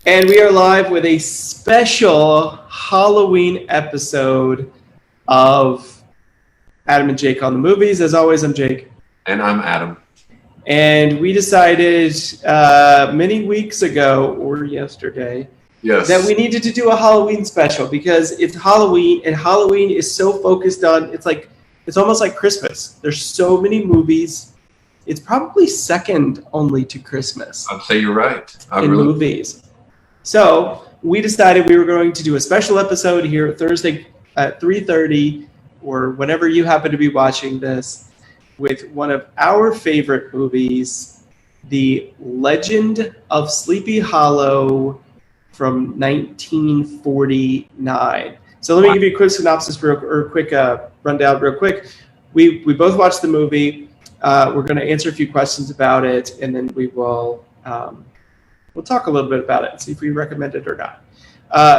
And we are live with a special Halloween episode of Adam and Jake on the Movies. As always, I'm Jake. And I'm Adam. And we decided many weeks ago, or yesterday, that we needed to do a Halloween special because it's Halloween, and Halloween is so focused on, it's almost like Christmas. There's so many movies. It's probably second only to Christmas. I'd say you're right. Movies. So we decided we were going to do a special episode here Thursday at 3:30 or whenever you happen to be watching this with one of our favorite movies, The Legend of Sleepy Hollow from 1949. So let me give you a quick synopsis or a quick rundown real quick. We both watched the movie. We're going to answer a few questions about it, and then we will we'll talk a little bit about it and see if we recommend it or not.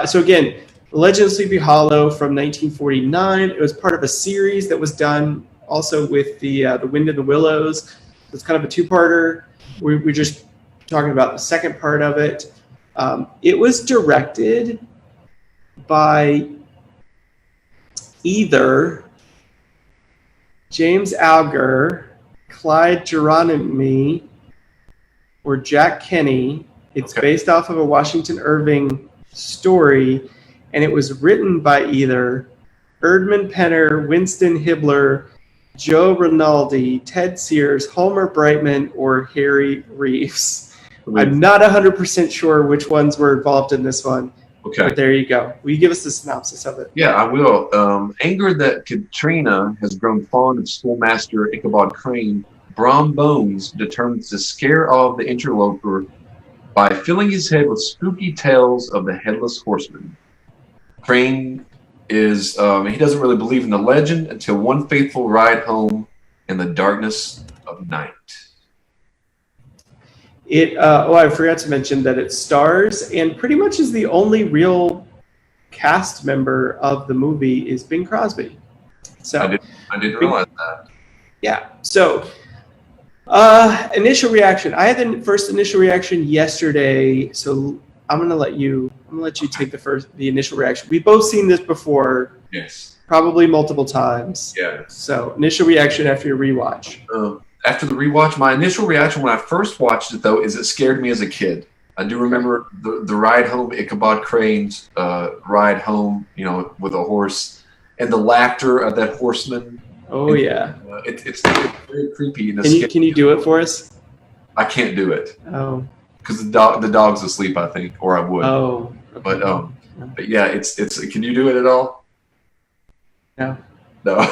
So again, The Legend of Sleepy Hollow from 1949. It was part of a series that was done also with the Wind in the Willows. It's kind of a two-parter. We're just talking about the second part of it. It was directed by either James Alger, Clyde Geronimi, or Jack Kenny. It's based off of a Washington Irving story, and it was written by either Erdman Penner, Winston Hibler, Joe Rinaldi, Ted Sears, Homer Brightman, or Harry Reeves. I'm not 100% sure which ones were involved in this one. Okay. But there you go. Will you give us the synopsis of it? Yeah, I will. Angered that Katrina has grown fond of schoolmaster Ichabod Crane, Brom Bones determines to scare off the interloper by filling his head with spooky tales of the Headless Horseman. Crane is, he doesn't really believe in the legend until one fateful ride home in the darkness of night. I forgot to mention that it stars and pretty much is the only real cast member of the movie is Bing Crosby. So I didn't realize that. Yeah. So initial reaction. I had the first initial reaction yesterday, so I'm gonna let you take the initial reaction. We've both seen this before. Yes. Probably multiple times. Yeah. So initial reaction after your rewatch. After the rewatch, my initial reaction when I first watched it, though, is it scared me as a kid. I do remember the ride home, Ichabod Crane's ride home, with a horse, and the laughter of that horseman. Oh, yeah. It's very creepy. Can you do it for us? I can't do it. Oh. Because the dog's asleep, I think, or I would. Oh. Okay. But yeah, it's. Can you do it at all? No. No.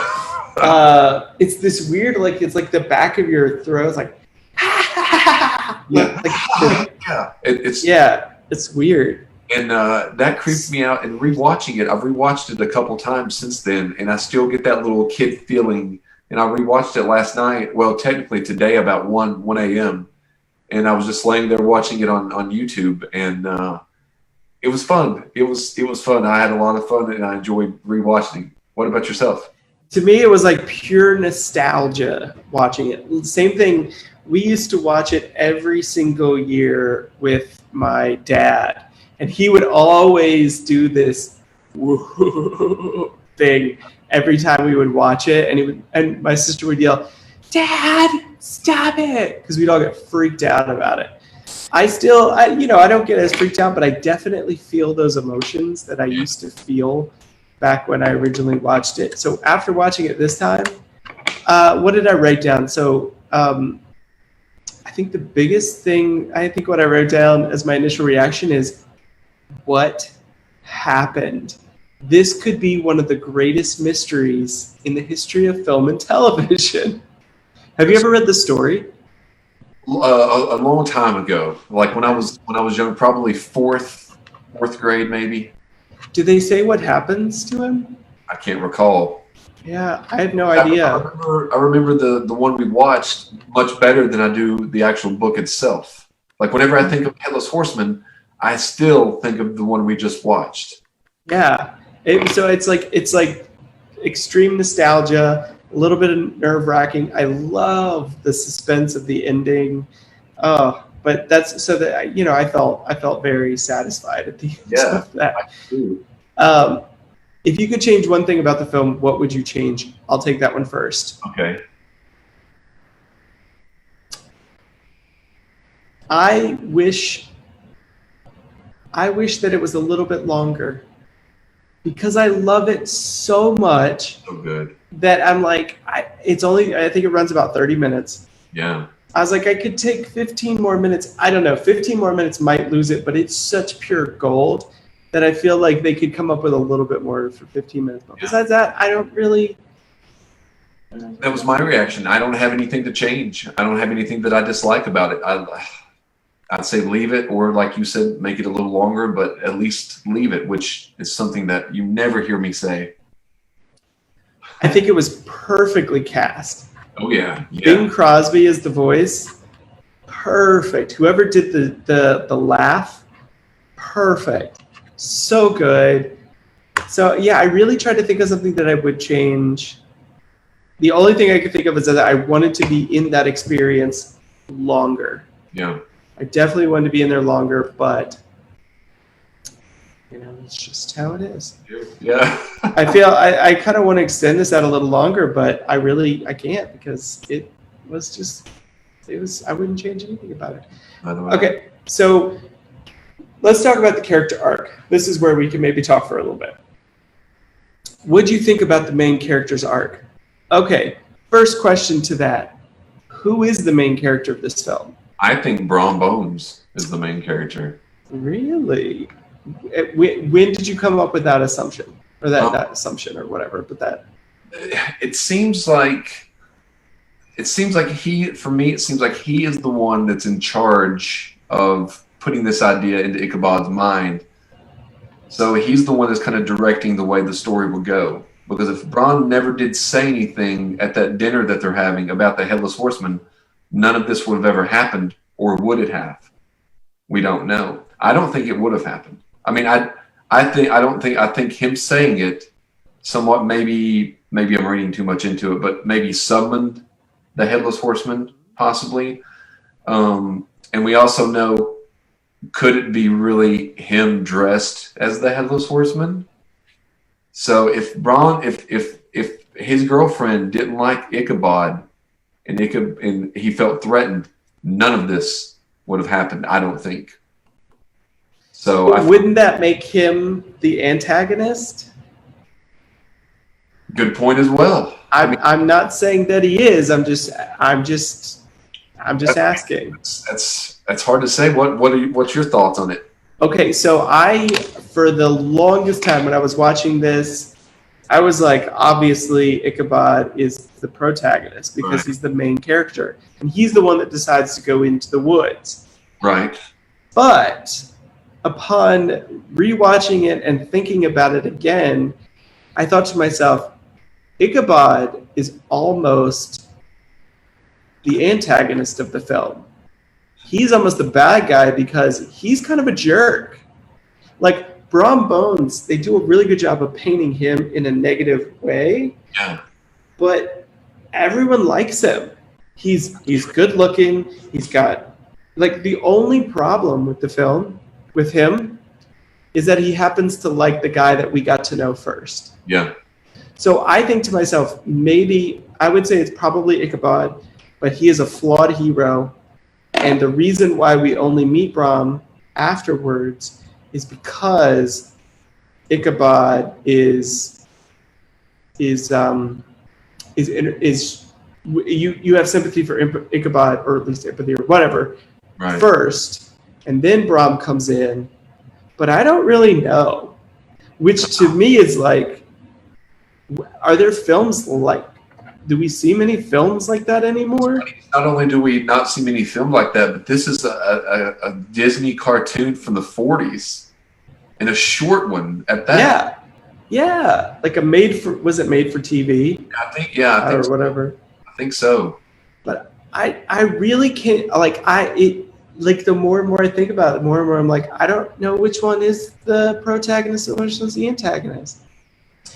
It's this weird, it's like the back of your throat, it's like, yeah, it's weird. And that creeped me out. And rewatching it, I've rewatched it a couple times since then, and I still get that little kid feeling. And I rewatched it last night. Well, technically today about 1 a.m. And I was just laying there watching it on YouTube, and it was fun. It was fun. I had a lot of fun, and I enjoyed rewatching. What about yourself? To me, it was like pure nostalgia watching it. Same thing. We used to watch it every single year with my dad, and he would always do this thing every time we would watch it, and my sister would yell, "Dad, stop it!" because we'd all get freaked out about it. I don't get as freaked out, but I definitely feel those emotions that I used to feel back when I originally watched it. So after watching it this time, what did I write down? So I think the biggest thing, what I wrote down as my initial reaction is, what happened? This could be one of the greatest mysteries in the history of film and television. Have you ever read the story? A long time ago, like when I was young, probably fourth grade, maybe. Do they say what happens to him? I can't recall. Yeah, I have no idea. I remember the one we watched much better than I do the actual book itself. Like whenever I think of Headless Horseman, I still think of the one we just watched. Yeah. So it's like extreme nostalgia, a little bit of nerve-wracking. I love the suspense of the ending. Oh, But that's so that I felt very satisfied at the end Yeah. of that. Ooh. If you could change one thing about the film, what would you change? I'll take that one first. Okay. I wish that it was a little bit longer, because I love it so much So good. that I'm like, I think it runs about 30 minutes. Yeah. I was like, I could take 15 more minutes. I don't know, 15 more minutes might lose it, but it's such pure gold that I feel like they could come up with a little bit more for 15 minutes. But besides that, I don't really. That was my reaction. I don't have anything to change. I don't have anything that I dislike about it. I'd say leave it, or like you said, make it a little longer, but at least leave it, which is something that you never hear me say. I think it was perfectly cast. Oh yeah, Bing Crosby is the voice. Perfect. Whoever did the laugh, perfect. So good. So yeah, I really tried to think of something that I would change. The only thing I could think of is that I wanted to be in that experience longer. Yeah. I definitely wanted to be in there longer, but it's just how it is. Yeah. I feel I kind of want to extend this out a little longer, but I can't, because it was I wouldn't change anything about it. Okay, so let's talk about the character arc. This is where we can maybe talk for a little bit. What do you think about the main character's arc? Okay, first question to that. Who is the main character of this film? I think Brom Bones is the main character. Really? When did you come up with that assumption? Or that assumption or whatever, but that... It seems like he is the one that's in charge of putting this idea into Ichabod's mind. So he's the one that's kind of directing the way the story will go. Because if Bron never did say anything at that dinner that they're having about the Headless Horseman, none of this would have ever happened, or would it have? We don't know. I don't think it would have happened. I mean, I think him saying it somewhat, maybe I'm reading too much into it, but maybe summoned the Headless Horseman, possibly. And we also know, could it be really him dressed as the Headless Horseman? So if his girlfriend didn't like Ichabod, and he felt threatened, none of this would have happened, I don't think. So wouldn't that make him the antagonist? Good point as well. I'm not saying that he is. I'm just asking. That's hard to say. What's your thoughts on it? Okay, so for the longest time when I was watching this, I was like, obviously Ichabod is the protagonist because he's the main character, and he's the one that decides to go into the woods. Right. But upon rewatching it and thinking about it again, I thought to myself, Ichabod is almost the antagonist of the film. He's almost the bad guy because he's kind of a jerk. Like Brom Bones, they do a really good job of painting him in a negative way. Yeah. But everyone likes him. He's good looking. He's got, like, the only problem with the film with him is that he happens to like the guy that we got to know first. Yeah. So I think to myself, maybe I would say it's probably Ichabod, but he is a flawed hero. And the reason why we only meet Brom afterwards is because Ichabod is you have sympathy for Ichabod, or at least empathy or whatever, first, and then Brom comes in. But I don't really know, which to me is like, are there films like, do we see many films like that anymore? Not only do we not see many films like that, but this is a Disney cartoon from the 40s, and a short one at that. Yeah, like was it made for TV? I think or so. Whatever. I think so. But I really can't, the more and more I think about it, more and more I'm like, I don't know which one is the protagonist and which one's the antagonist.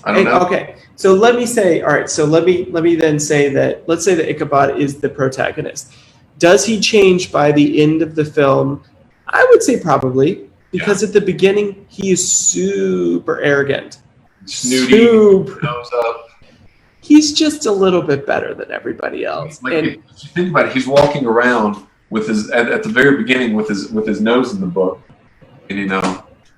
I don't know. Okay, so let me say, all right, so let me then say that, let's say that Ichabod is the protagonist. Does he change by the end of the film? I would say probably, because at the beginning he is super arrogant, Snooty, nose up. He's just a little bit better than everybody else. Like, if you think about it, he's walking around with his at the very beginning with his nose in the book, and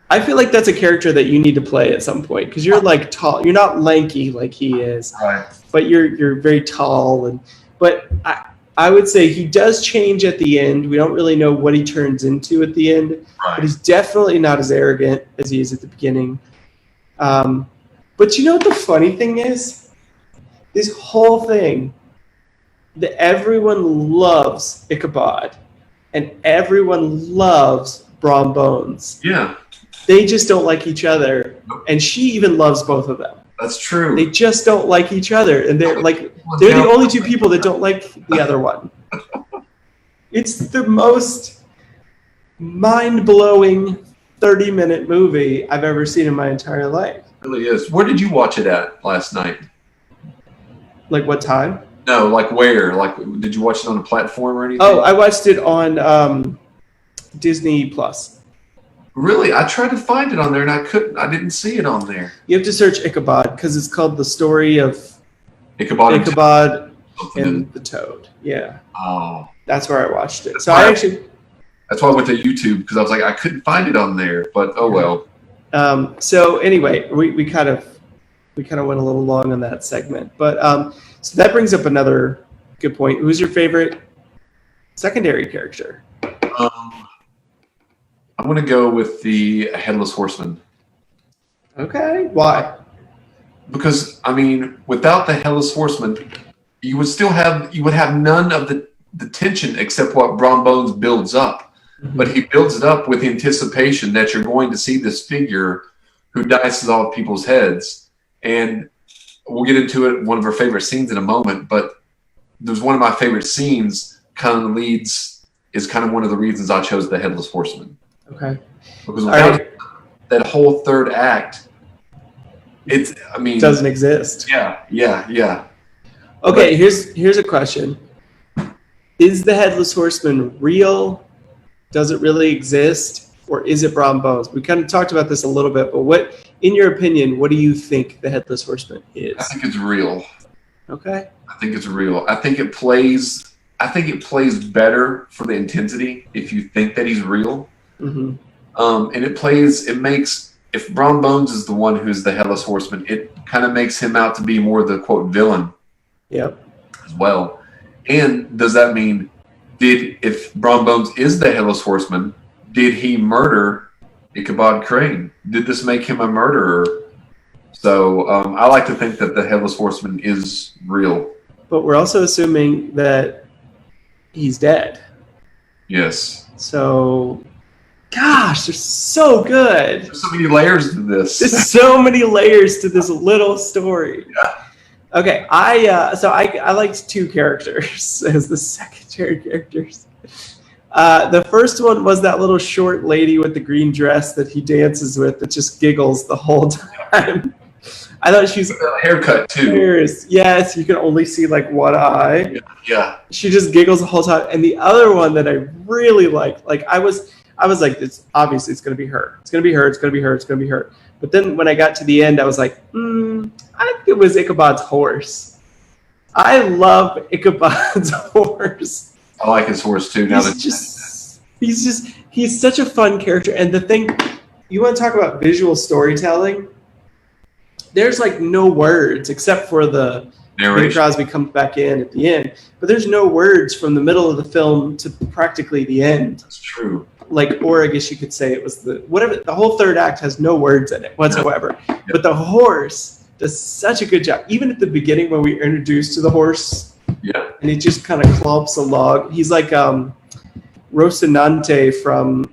I feel like that's a character that you need to play at some point because you're like tall. You're not lanky like he is, right? But you're very tall, but I would say he does change at the end. We don't really know what he turns into at the end, but he's definitely not as arrogant as he is at the beginning. But you know what the funny thing is? This whole thing, that everyone loves Ichabod, and everyone loves Brom Bones. Yeah. They just don't like each other, and she even loves both of them. That's true. They just don't like each other, and they're the only two people that don't like the other one. It's the most mind-blowing 30-minute movie I've ever seen in my entire life. It really is. Where did you watch it at last night? Like what time? No, like where? Like, did you watch it on a platform or anything? Oh, I watched it on Disney Plus. Really? I tried to find it on there and I couldn't. I didn't see it on there. You have to search Ichabod because it's called The Story of Ichabod and the Toad. Yeah. Oh. That's where I watched it. That's So why I went to YouTube because I was like, I couldn't find it on there. But oh well. So anyway, we kind of went a little long on that segment, but so that brings up another good point. Who's your favorite secondary character? I'm going to go with the Headless Horseman. Okay, why? Because I mean, without the Headless Horseman, you would have none of the tension except what Brom Bones builds up. Mm-hmm. But he builds it up with anticipation that you're going to see this figure who dices off people's heads. And we'll get into it, one of our favorite scenes in a moment, but there's one of my favorite scenes is kind of one of the reasons I chose the Headless Horseman. Okay. Because without that whole third act, doesn't exist. Yeah. Okay, here's a question. Is the Headless Horseman real? Does it really exist? Or is it Brom Bones? We kind of talked about this a little bit, but in your opinion, what do you think the Headless Horseman is? I think it's real. Okay. I think it's real. I think it plays better for the intensity if you think that he's real. Mm-hmm. And if Brom Bones is the one who's the Headless Horseman, it kind of makes him out to be more the quote villain. Yep. As well. And does that mean if Brom Bones is the Headless Horseman, did he murder Ichabod Crane? Did this make him a murderer? So I like to think that the Headless Horseman is real. But we're also assuming that he's dead. Yes. So, gosh, they're so good. There's so many layers to this. There's so many layers to this little story. Yeah. Okay, I liked two characters as the secondary characters. The first one was that little short lady with the green dress that he dances with that just giggles the whole time. I thought she's a haircut too. Hilarious. Yes, you can only see like one eye. Yeah. She just giggles the whole time. And the other one that I really liked, like I was like, it's obviously it's gonna be her. It's gonna be her, it's gonna be her, it's gonna be her. But then when I got to the end, I was like, I think it was Ichabod's horse. I love Ichabod's horse. I like his horse too. He's such a fun character. And the thing, you want to talk about visual storytelling? There's like no words except for the Bing Crosby comes back in at the end, but there's no words from the middle of the film to practically the end. That's true. Or I guess you could say it was the whole third act has no words in it whatsoever. Yeah. But the horse does such a good job. Even at the beginning when we are introduced to the horse, and he just kind of clomps a log. He's like Rocinante from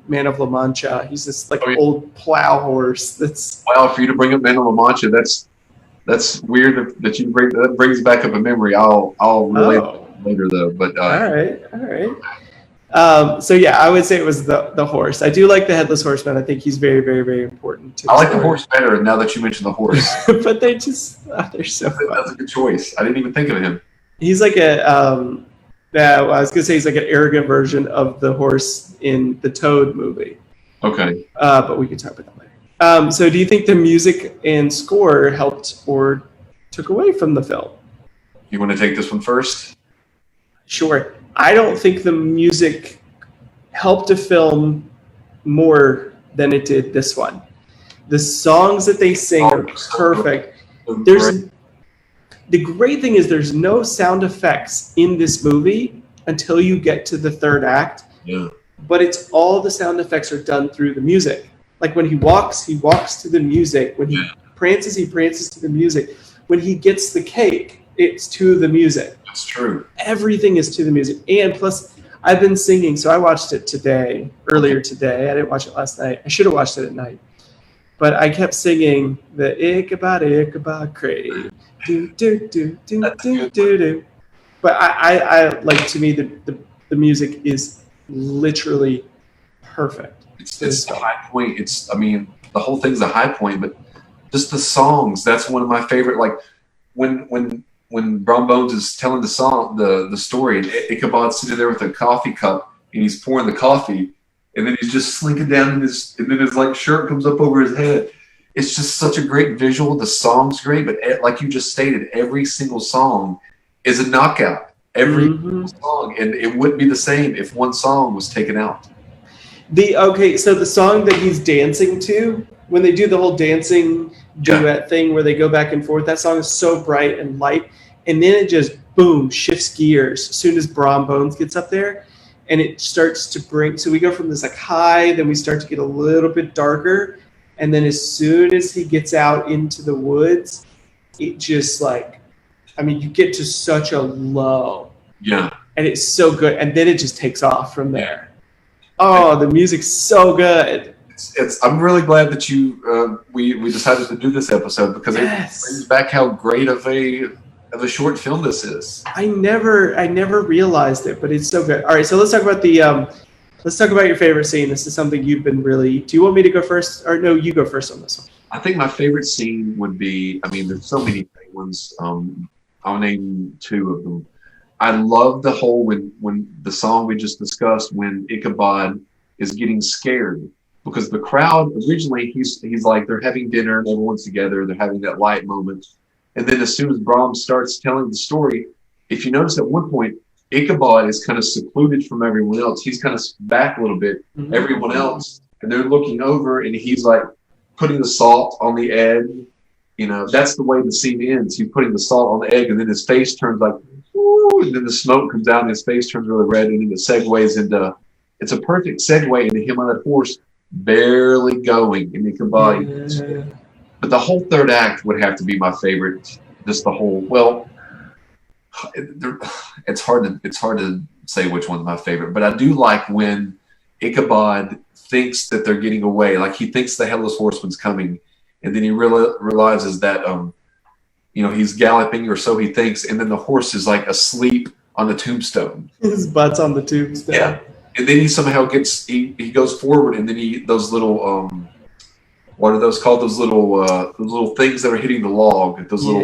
Man of La Mancha. He's this old plow horse. That's for you to bring up Man of La Mancha. That's weird that you bring that brings back up a memory. I'll relate later though. But all right. So yeah, I would say it was the horse. I do like the Headless Horseman. I think he's very, very, very important. I like the horse better now that you mentioned the horse. But they're so fun. That's a good choice. I didn't even think of him. He's like Yeah, well, I was gonna say he's like an arrogant version of the horse in the Toad movie. Okay. But we can talk about that later. So do you think the music and score helped or took away from the film? You want to take this one first? Sure. I don't think the music helped a film more than it did this one. The songs that they sing are perfect. The great thing is there's no sound effects in this movie until you get to the third act. Yeah. But it's all the sound effects are done through the music. Like when he walks to the music. When he prances to the music. When he gets the cake, it's to the music. That's true. Everything is to the music. And plus, I've been singing, so I watched it earlier today. I didn't watch it last night. I should have watched it at night. But I kept singing the Ichabod Crane. Do, do, do, do, do, do, do. But I like, to me, the music is literally perfect. It's the high point. The whole thing's a high point, but just the songs, that's one of my favorite. Like when Brom Bones is telling the story, and Ichabod's sitting there with a coffee cup and he's pouring the coffee, and then he's just slinking down and then his like shirt comes up over his head. It's just such a great visual. The song's great, but like you just stated, every single song is a knockout. Every song, and it wouldn't be the same if one song was taken out. So the song that he's dancing to, when they do the whole dancing duet thing where they go back and forth, that song is so bright and light, and then it just boom shifts gears as soon as Brom Bones gets up there, and it starts to bring. So we go from this like high, then we start to get a little bit darker, and then as soon as he gets out into the woods, it just you get to such a low. Yeah. And it's so good, and then it just takes off from there. Oh, the music's so good. I'm really glad that we decided to do this episode, because it brings back how great of a short film this is. I never realized it, but it's so good. All right, so let's talk about your favorite scene. This is something you've been really. Do you want me to go first, or no? You go first on this one. I think my favorite scene would be. There's so many great ones. I'll name two of them. I love the whole when the song we just discussed, when Ichabod is getting scared, because the crowd originally he's like, they're having dinner and everyone's together, they're having that light moment, and then as soon as Brom starts telling the story, if you notice at one point Ichabod is kind of secluded from everyone else. He's kind of back a little bit. Mm-hmm. Everyone else, and they're looking over, and he's like putting the salt on the egg. That's the way the scene ends. He's putting the salt on the egg, and then his face turns like, ooh, and then the smoke comes out, and his face turns really red, and then it segues into. It's a perfect segue into him on that horse, barely going in Ichabod. Yeah. But the whole third act would have to be my favorite. Just the whole. Well, it's hard to say which one's my favorite, but I do like when Ichabod thinks that they're getting away, like he thinks the Headless Horseman's coming. And then he realizes that, he's galloping, or so he thinks. And then the horse is like asleep on the tombstone. His butt's on the tombstone. Yeah. And then he somehow he goes forward, and then those little, what are those called? Those little things that are hitting the log. Those little,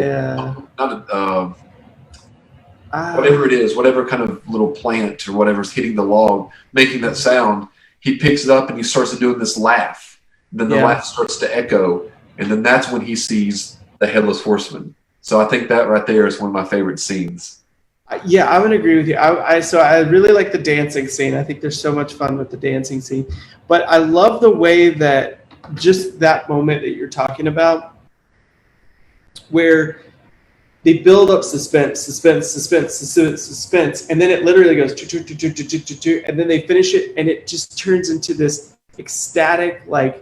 whatever it is, whatever kind of little plant or whatever's hitting the log, making that sound. He picks it up and he starts doing this laugh. And then the laugh starts to echo. And then that's when he sees the Headless Horseman. So I think that right there is one of my favorite scenes. Yeah, I'm going to agree with you. I really like the dancing scene. I think there's so much fun with the dancing scene. But I love the way that just that moment that you're talking about, where they build up suspense, and then it literally goes, and then they finish it, and it just turns into this ecstatic, like,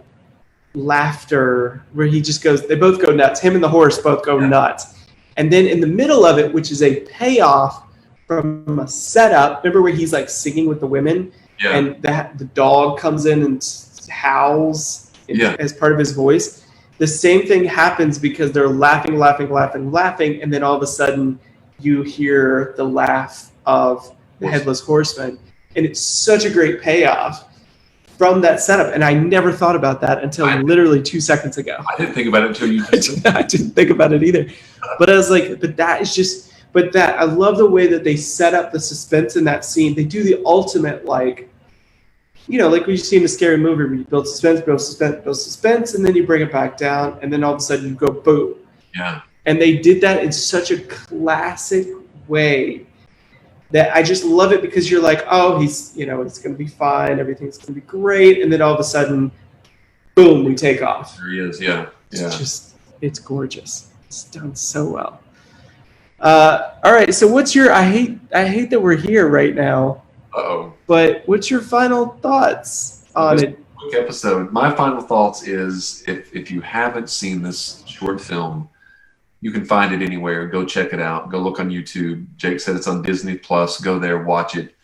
laughter where he just goes, they both go nuts. Him and the horse both go nuts. And then in the middle of it, which is a payoff from a setup, remember where he's like singing with the women, and the dog comes in and howls as part of his voice. The same thing happens because they're laughing, and then all of a sudden you hear the laugh of the Headless Horseman, and it's such a great payoff from that setup, and I never thought about that until literally 2 seconds ago. I didn't think about it until you just I didn't think about it either. But I was like, but that is just, But that I love the way that they set up the suspense in that scene. They do the ultimate, like, you know, like we see in a scary movie where you build suspense, and then you bring it back down, and then all of a sudden you go boom. Yeah. And they did that in such a classic way that I just love it, because you're like, oh, he's, you know, it's going to be fine, everything's going to be great, and then all of a sudden, boom, we take off. There he is. Yeah. Yeah. It's gorgeous. It's done so well. All right, so what's your? I hate that we're here right now. But what's your final thoughts on it? Quick episode. My final thoughts is if you haven't seen this short film, you can find it anywhere. Go check it out. Go look on YouTube. Jake said it's on Disney Plus. Go there, watch it.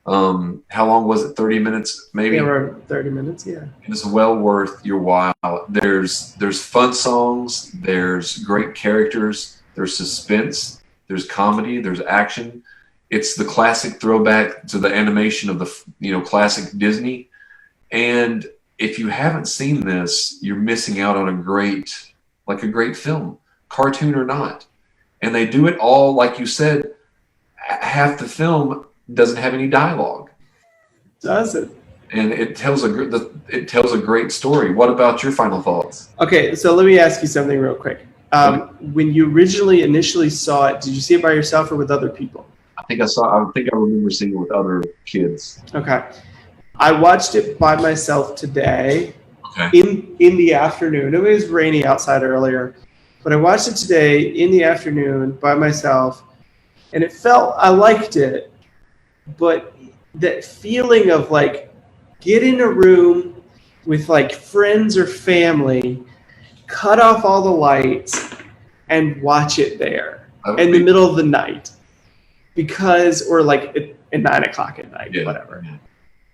How long was it? 30 minutes, maybe? Yeah, around 30 minutes. Yeah. It's well worth your while. There's fun songs. There's great characters. There's suspense. There's comedy. There's action. It's the classic throwback to the animation of the classic Disney. And if you haven't seen this, you're missing out on a great film, cartoon or not. And they do it all, like you said. Half the film doesn't have any dialogue. Does it? And it tells a great story. What about your final thoughts? Okay, so let me ask you something real quick. When you initially saw it, did you see it by yourself or with other people? I think I remember seeing it with other kids. Okay. I watched it by myself today. Okay. In the afternoon. It was rainy outside earlier, but I watched it today in the afternoon by myself, and I liked it, but that feeling of like get in a room with like friends or family, cut off all the lights, and watch it there in the middle of the night. Or like at 9 o'clock at night, whatever. Yeah.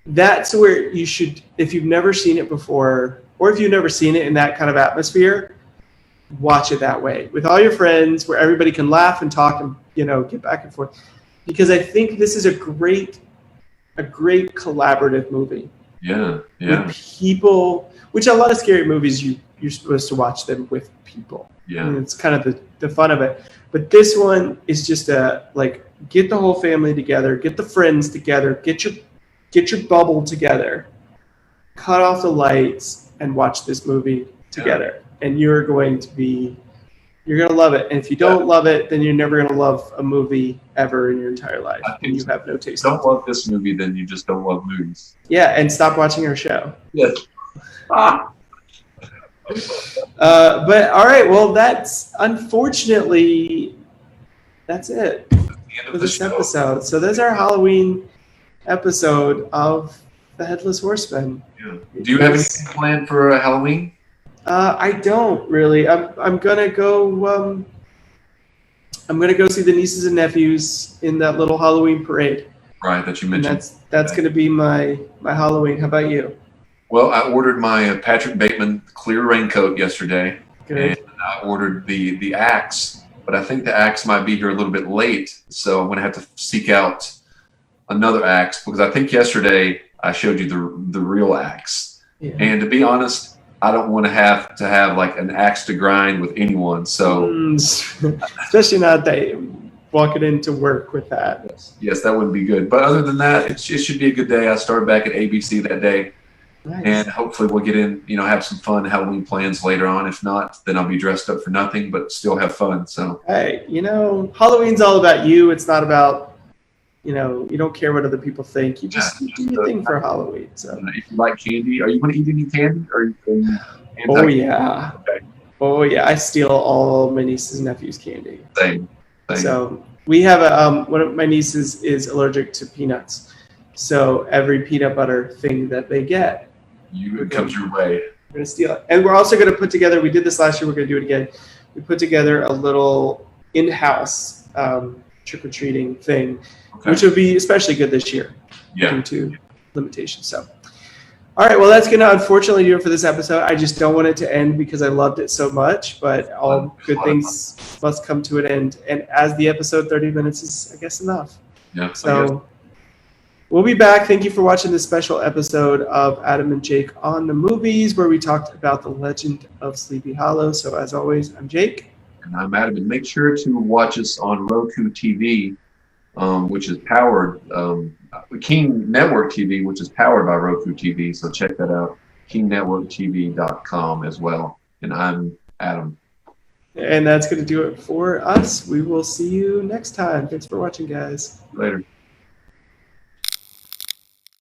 That's where you should, if you've never seen it before, or if you've never seen it in that kind of atmosphere, watch it that way with all your friends, where everybody can laugh and talk and, get back and forth. Because I think this is a great collaborative movie. Yeah. With people, which a lot of scary movies you're supposed to watch them with people. Yeah. And it's kind of the fun of it. But this one is just get the whole family together, get the friends together, get your bubble together, cut off the lights, and watch this movie together. Yeah. And you're going to love it. And if you don't love it, then you're never going to love a movie ever in your entire life. And you have no taste. If you don't love this movie, then you just don't love movies. Yeah, and stop watching our show. Yes. But all right, well, unfortunately, that's it for this episode. So there's our Halloween episode of The Headless Horseman. Yeah. Do you have anything planned for Halloween? I don't really. I'm gonna go. I'm gonna go see the nieces and nephews in that little Halloween parade. Right, that you mentioned. And that's gonna be my Halloween. How about you? Well, I ordered my Patrick Bateman clear raincoat yesterday. Good. And I ordered the axe, but I think the axe might be here a little bit late, so I'm going to have to seek out another axe, because I think yesterday I showed you the real axe. Yeah. And to be honest, I don't want to have like an axe to grind with anyone. So especially not that walking into work with that. Yes, that wouldn't be good. But other than that, it should be a good day. I started back at ABC that day. Nice. And hopefully we'll get in, have some fun Halloween plans later on. If not, then I'll be dressed up for nothing, but still have fun. So, hey, Halloween's all about you. It's not about, you don't care what other people think. You just do your thing for Halloween. So, if you like candy, are you going to eat any candy? Oh yeah, okay. Oh yeah. I steal all my nieces and nephews' candy. Same. So we have one of my nieces is allergic to peanuts. So every peanut butter thing that they get, it comes your way. We're going to steal it. And we're also going to put together, we did this last year, we're going to do it again. We put together a little in-house trick-or-treating thing, which will be especially good this year due to limitations. So, all right, well, that's going to unfortunately do it for this episode. I just don't want it to end because I loved it so much, but all good things must come to an end. And as the episode, 30 minutes is, I guess, enough. Yeah. So we'll be back. Thank you for watching this special episode of Adam and Jake on the Movies, where we talked about The Legend of Sleepy Hollow. So as always, I'm Jake. And I'm Adam. And make sure to watch us on Roku TV, which is powered, King Network TV, which is powered by Roku TV. So check that out, kingnetworktv.com as well. And I'm Adam. And that's going to do it for us. We will see you next time. Thanks for watching, guys. Later.